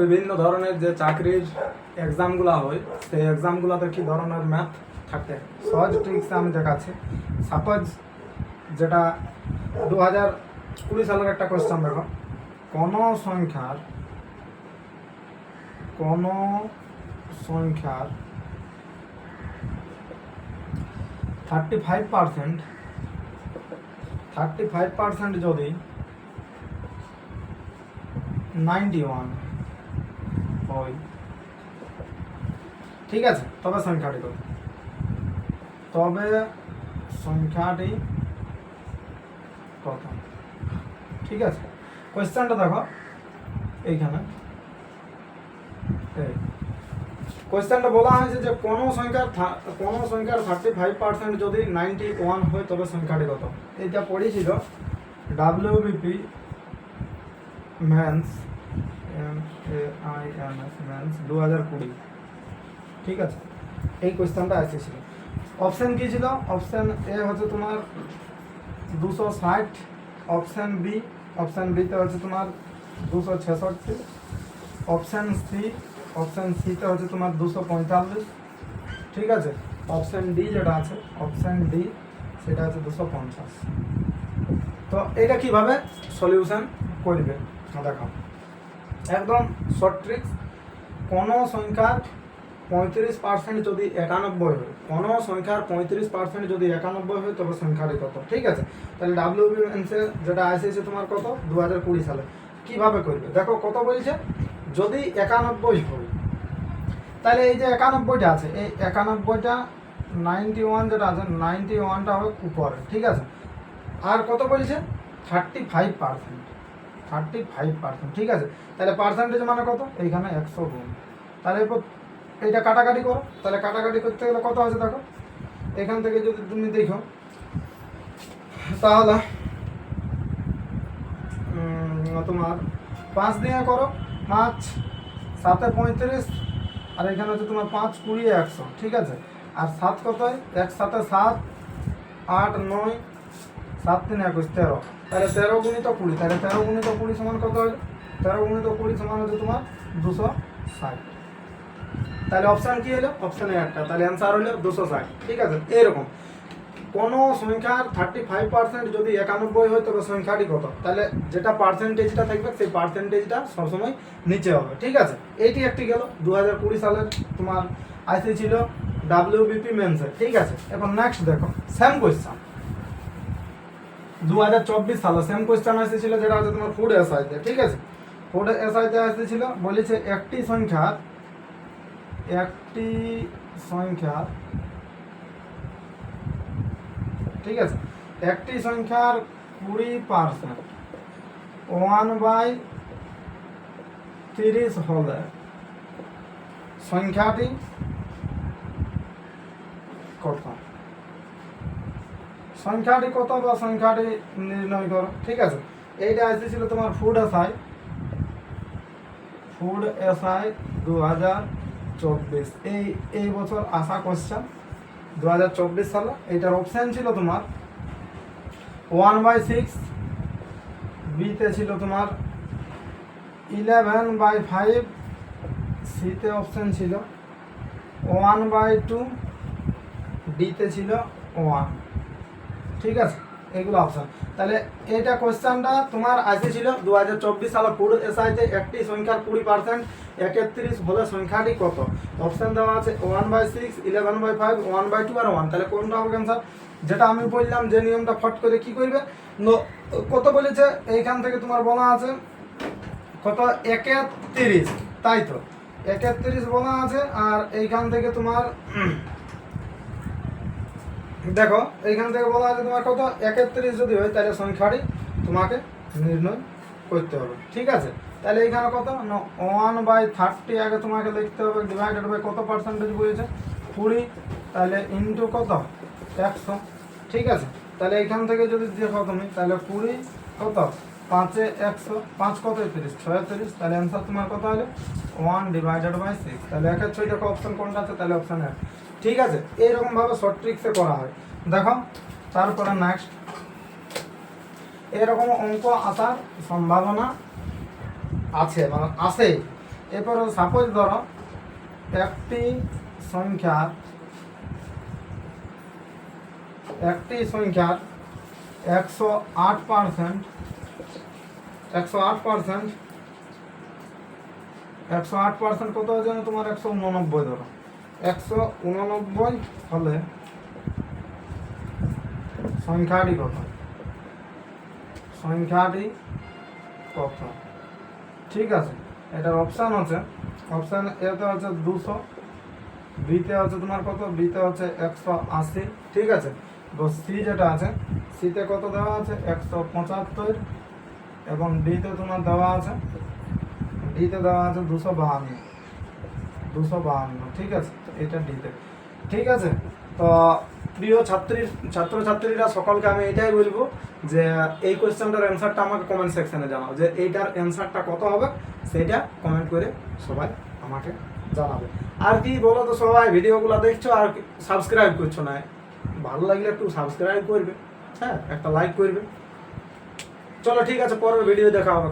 বিভিন্ন ধরনের যে চাকরির এক্সামগুলো হয় সেই এক্সামগুলোতে কি ধরনের ম্যাথ থাকে সহজ ট্রিক্সে আমি দেখাচ্ছি। সাপোজ যেটা 2020 সালের একটা কোয়েশ্চেন দেখো, কোনো সংখ্যার 35% যদি 91 হয়, ঠিক আছে, তবে সংখ্যাটি কত? ঠিক আছে, কোয়েশ্চেনটা দেখো এইখানে। কোয়েশ্চেনটা বলা হয়েছে যে কোনো সংখ্যার 35% যদি 91 হয় তবে সংখ্যাটি কত? এটা পড়েছিল WBP মেন্স মেন্স 2020, ঠিক আছে। এই কোয়েশ্চেনটা এসেছিল। অপশন কি ছিল? অপশন এ হচ্ছে তোমার 260, অপশন বিতে হচ্ছে তোমার 266, অপশন সিতে হচ্ছে তোমার 245, ঠিক আছে। অপশন ডি যেটা আছে, অপশন ডি সেটা হচ্ছে 250। তো এটা কিভাবে সলিউশন করবে দেখো, একদম শর্ট ট্রিক্স। কোনো সংখ্যার 35% যদি 91 হয়, কোনো সংখ্যার 35% যদি 91 হয় তবে সংখ্যাটি কত? ঠিক আছে। তাহলে WBP মেন্সে যেটা এসেছে তোমার কত 2020 সালে। কিভাবে করবে দেখো, কত বলছে? যদি 91 হয় তাহলে এই যে 91টা আছে, এই 91টা 91 যেটা আছে 91টা হবে উপরে, ঠিক আছে। আর কত বলছে? 35%, ঠিক আছে। তাহলে পার্সেন্টেজ মানে কত? এইখানে 100 গুণ। তাহলে এরপর এইটা কাটাকাটি করো, তাহলে কাটাকাটি করতে গেলে কত আছে দেখো, এখান থেকে যদি তুমি দেখো তাহলে তোমার 5 দিয়ে করো, 5 7 35, আর এখানে হচ্ছে তোমার 5 20 100, ঠিক আছে। আর 7 কত হয়? 1 7 7 8 9 7 3 21 13, তাহলে 13 গুণিত 20, তাহলে 13 গুণিত 20 সমান কত হলো? 13 গুণিত 20 সমান হচ্ছে তোমার 260। তাহলে অপশান কি হলো? অপশানে একটা, তাহলে অ্যান্সার হলো 260, ঠিক আছে। এরকম কোনো সংখ্যার 35% যদি 91 হয় তবে সংখ্যাটি কত? তাহলে যেটা পার্সেন্টেজটা থাকবে সেই পার্সেন্টেজটা সবসময় নিচে হবে, ঠিক আছে। এইটি একটি গেল 2020 সালের তোমার আইসি ছিল WBP মেন্সের, ঠিক আছে। এখন নেক্সট দেখো, সেম কোয়েশ্চেন 2024 সালে সেম কোয়েশ্চেন এসেছিল, যেটা হচ্ছে তোমার ফুড এসআইতে, ঠিক আছে। ফুড এসআইতে এসেছিল, বলেছে একটি সংখ্যার ঠিক আছে, একটি সংখ্যার 20% 1/30 হলে সংখ্যাটি কত? সংখ্যাটি কত বা সংখ্যাটি নির্ণয় করো, ঠিক আছে। এইটা এসেছিল তোমার ফুড এসআই 2024, এই বছর আসা কোশ্চেন 2024 সালে। এইটার অপশান ছিল তোমার 1/6, বিতে ছিল তোমার 11/5, সিতে অপশান ছিল 1/2, ডিতে ছিল 1, ঠিক আছে। এগুলো অপশান। তাহলে এইটা কোশ্চেনটা তোমার আসেছিল 2024 সালে ফুড এসআইতে একটি সংখ্যার 20% 31 হলে সংখ্যাটি কত? অপশান দেওয়া আছে 1/6, 11/5, 1/2 আর 1। তাহলে কোনটা হবে অ্যান্সার? যেটা আমি বললাম যে নিয়মটা ফট করে কি করবে, কত বলেছে এইখান থেকে তোমার বলা আছে কত? 31, তাই তো 31 বলা আছে। আর এইখান থেকে তোমার দেখো, এইখান থেকে বলা আছে তোমার কত? 31 যদি হয় তাহলে সংখ্যাটি তোমাকে নির্ণয় করতে হবে, ঠিক আছে। তাহলে এইখানে কত? 1/30 আগে তোমাকে লিখতে হবে, ডিভাইডেড বাই কত পার্সেন্টেজ বলেছে? 20, তাহলে ইন্টু কত? 100, ঠিক আছে। তাহলে এইখান থেকে যদি দেখো তুমি, তাহলে 20 কত? 5 100, 5 কত? 30, 36, তাহলে অ্যান্সার তোমার কত হলো? 1/6। তাহলে 1/6 দেখো অপশন কোনটা আছে, তাহলে অপশন এ, ঠিক আছে। এইরকম ভাবে শর্ট ট্রিক্সে করা হয় দেখো। তারপরে নেক্সট, এরকম অঙ্ক আসার সম্ভাবনা আছে, মানে আসে, এরপর সাপোজ ধরো একটি সংখ্যার 108% 108% কত হয় জানো তোমার? 189 ধরো। 189 হলে সংখ্যাটি কত? ঠিক আছে, এটার অপশান আছে, অপশান এতে হচ্ছে 200, বিতে হচ্ছে তোমার কত? বিতে হচ্ছে 180। ঠিক আছে, তো সি যেটা আছে, সিতে কত দেওয়া আছে? 175, এবং ডিতে তোমার দেওয়া আছে, ডিতে দেওয়া আছে 252। ঠিক আছে, এটা ডিতে। ঠিক আছে, তো প্রিয় ছাত্রছাত্রীরা সকলকে আমি এটাই বলবো যে এই কোয়েশ্চেনটার অ্যান্সারটা আমাকে কমেন্ট সেকশনে জানাও, যে এইটার অ্যান্সারটা কত হবে সেটা কমেন্ট করে সবাই আমাকে জানাবে। আর কি বলো তো, সবাই ভিডিওগুলো দেখছো আর সাবস্ক্রাইব করছো না, ভালো লাগলে একটু সাবস্ক্রাইব করবে, হ্যাঁ, একটা লাইক করবে। চলো ঠিক আছে, পরের ভিডিও দেখা হবে।